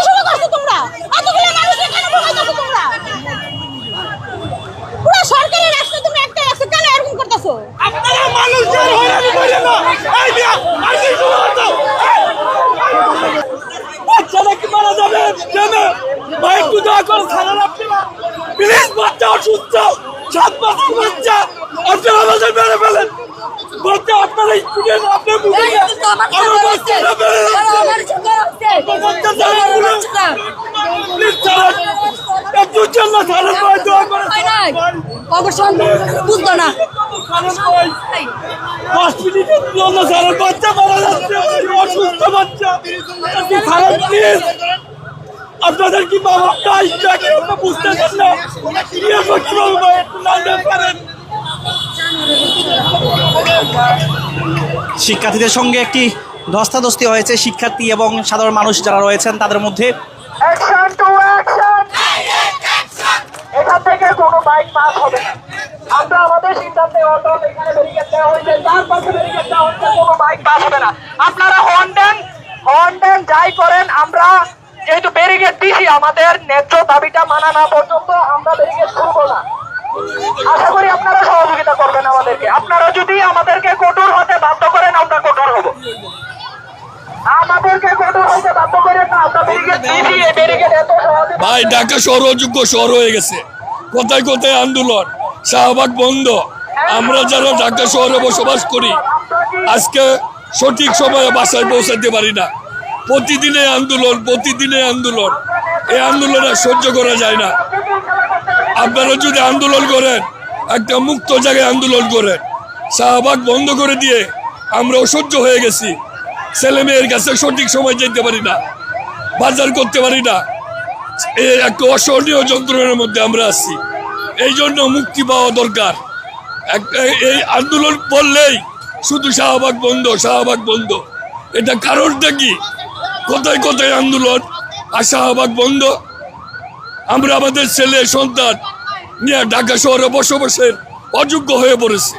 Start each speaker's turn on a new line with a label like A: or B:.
A: শুরু করছো তোমরা, এতগুলো মানুষকে কেন ঢুকাইতেছো তোমরা? পুরো সরকারি রাস্তা তুমি একটা রাস্তা কেন এরকম করতেছো?
B: আপনারা মানুষজন হয়রানি করেন না। এই মিয়া, আইসি শুরু করছো। বাচ্চারা কি মারা যাবে? কেন? ভাই একটু দয়া করে ছাড়েন আপনারা। প্লিজ, বাচ্চা অসুস্থ, 7 মাসের বাচ্চা, আপনারা আমাদের মেরে ফেলেন। বাচ্চা আপনারা স্টুডেন্ট, আপনার মুখে আমার বাচ্চারা মেরে যাচ্ছে। আপনার বাচ্চা ছাড়েন বলে। প্লিজ ছাড়েন। একটু জন্য ছাড়েন ভাই, দয়া করে ছাড়েন ভাই।
C: অবশ্যই বুঝতো না।
B: বাচ্চা মারা যাচ্ছে, অসুস্থ বাচ্চা। আপনাদের কি বাবা বুঝতেছেন না?
D: শিক্ষার্থীদের সঙ্গে একটি ধস্তাধস্তি হয়েছে শিক্ষার্থী এবং সাধারণ মানুষ যারা রয়েছেন তাদের মধ্যে।
B: Action to action. এখান থেকে কোনো বাইক পাস হবে না। আমরা আমাদের সিদ্ধান্তে অটল। এখানে ব্যারিকেড দেওয়া হয়েছে, 4 পাশে ব্যারিকেড দেওয়া হয়েছে, কোনো বাইক পাস হবে না। আপনারা হর্ন দেন, যাই করেন। আমরা যেহেতু ব্যারিকেড দিছি, আমাদের ন্যায্য দাবিটা মানা না পর্যন্ত আমরা ব্যারিকেড খুলবো না। আশা করি আপনারা সহযোগিতা করবেন আমাদেরকে। আপনারা যদি আমাদেরকে কঠোর হতে বাধ্য করেন, আমরা কঠোর হব। আমাদেরকে কঠোর হতে বাধ্য করেন না, আমরা ব্যারিকেড দিছি। এই ব্যারিকেড এত সহজে
E: ভাই, ঢাকা শহর অযোগ্য শহর হয়ে গেছে। কোথায় কোথায় আন্দোলন, শাহবাগ বন্ধ। আমরা যারা ঢাকা শহরে বসবাস করি, আজকে সঠিক সময়ে বাসায় পৌঁছাতে পারি না। প্রতিদিনে আন্দোলন। এই আন্দোলন আর সহ্য করা যায় না। আপনারা যদি আন্দোলন করেন, একটা মুক্ত জায়গায় আন্দোলন করেন। শাহবাগ বন্ধ করে দিয়ে আমরা অসহ্য হয়ে গেছি। ছেলে মেয়ের কাছে সঠিক সময় যেতে পারি না, বাজার করতে পারি না। এই একটা অসহনীয় যন্ত্রণার মধ্যে আমরা আছি। এই জন্য মুক্তি পাওয়া দরকার। এই আন্দোলন বললেই শুধু শাহবাগ বন্ধ। এটা কারণটা কি? কোথায় কোথায় আন্দোলন আর শাহবাগ বন্ধ। আমরা আমাদের ছেলে সন্তান নিয়ে ঢাকা শহরে বসবাসের অযোগ্য হয়ে পড়েছে।